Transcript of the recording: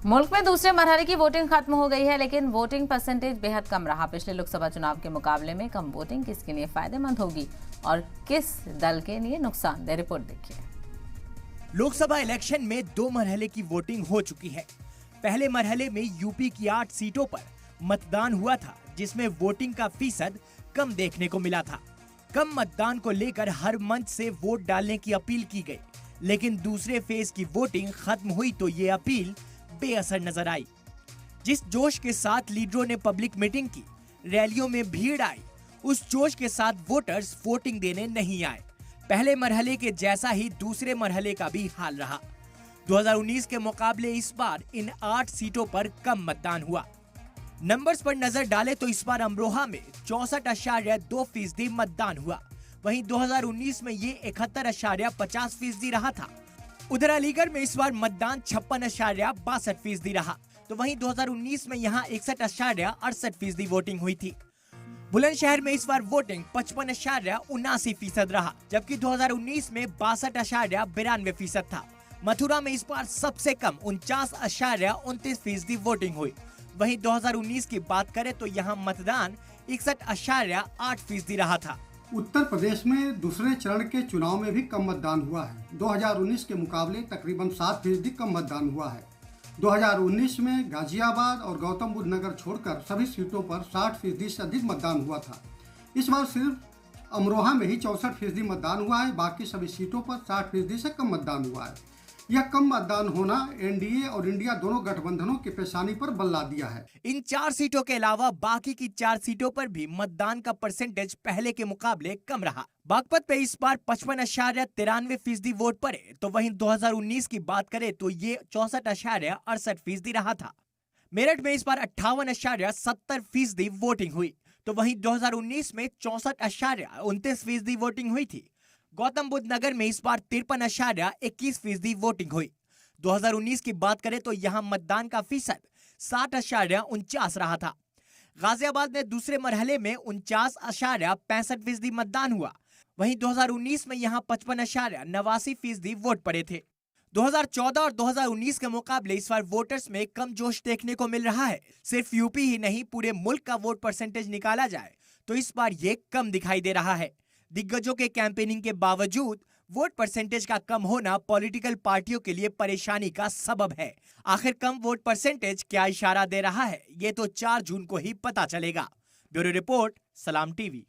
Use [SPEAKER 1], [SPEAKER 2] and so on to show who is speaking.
[SPEAKER 1] मुल्क में दूसरे मरहले की वोटिंग खत्म हो गई है, लेकिन वोटिंग परसेंटेज बेहद कम रहा। पिछले लोकसभा चुनाव के मुकाबले में कम वोटिंग किसके लिए फायदेमंद होगी और किस दल के लिए नुकसानदेह, रिपोर्ट देखिए।
[SPEAKER 2] लोकसभा इलेक्शन में 2 मरहले की वोटिंग हो चुकी है। पहले मरहले में यूपी की 8 सीटों पर मतदान हुआ था, जिसमें वोटिंग का फीसद कम देखने को मिला था। कम मतदान को लेकर हर मंच से वोट डालने की अपील की गई, लेकिन दूसरे फेज की वोटिंग खत्म हुई तो ये अपील बेअसर नजर आई। जिस जोश के साथ लीडरों ने पब्लिक मीटिंग की, रैलियों में भीड़ आई, उस जोश के साथ वोटर्स वोटिंग देने नहीं आए। पहले मरहले के जैसा ही दूसरे मरहले का भी हाल रहा। 2019 के मुकाबले इस बार इन 8 सीटों पर कम मतदान हुआ। नंबर्स पर नजर डालें तो इस बार अमरोहा में 64.2% मतदान हुआ। वहीं 2019 में ये 71.50% रहा था। उधर अलीगढ़ में इस बार मतदान 56.62% रहा, तो वहीं 2019 में यहाँ 61.68% वोटिंग हुई थी। बुलंदशहर में इस बार वोटिंग 55.79% रहा, जबकि 2019 में 62.92% था। मथुरा में इस बार सबसे कम 49.29% वोटिंग हुई। वहीं 2019 की बात करें तो यहाँ मतदान 61.8% रहा था।
[SPEAKER 3] उत्तर प्रदेश में दूसरे चरण के चुनाव में भी कम मतदान हुआ है। 2019 के मुकाबले तकरीबन 7% कम मतदान हुआ है। 2019 में गाजियाबाद और गौतम बुद्ध नगर छोड़कर सभी सीटों पर 60% से अधिक मतदान हुआ था। इस बार सिर्फ अमरोहा में ही 64% मतदान हुआ है, बाकी सभी सीटों पर 60% से कम मतदान हुआ है। यह कम मतदान होना एनडीए और इंडिया दोनों गठबंधनों की पेशानी पर बल ला दिया है।
[SPEAKER 2] इन 4 सीटों के अलावा बाकी की 4 सीटों पर भी मतदान का परसेंटेज पहले के मुकाबले कम रहा। बागपत पे इस बार 55.93% वोट पड़े, तो वहीं 2019 की बात करें तो ये 64.68% रहा था। मेरठ में इस बार 58.70% वोटिंग हुई, तो वहीं 2019 में 64.29% वोटिंग हुई थी। गौतम बुद्ध नगर में इस बार 53.21% वोटिंग हुई। 2019 की बात करें तो यहाँ मतदान का फीसद 60.49 रहा था। गाजियाबाद में दूसरे मरहले में 49.65% मतदान हुआ। वहीं 2019 में यहाँ 55.89% वोट पड़े थे। 2014 और 2019 के मुकाबले इस बार वोटर्स में कम जोश देखने को मिल रहा है। सिर्फ यूपी ही नहीं, पूरे मुल्क का वोट परसेंटेज निकाला जाए तो इस बार ये कम दिखाई दे रहा है। दिग्गजों के कैंपेनिंग के बावजूद वोट परसेंटेज का कम होना पॉलिटिकल पार्टियों के लिए परेशानी का सबब है। आखिर कम वोट परसेंटेज क्या इशारा दे रहा है, ये तो 4 जून को ही पता चलेगा। ब्यूरो रिपोर्ट, सलाम टीवी।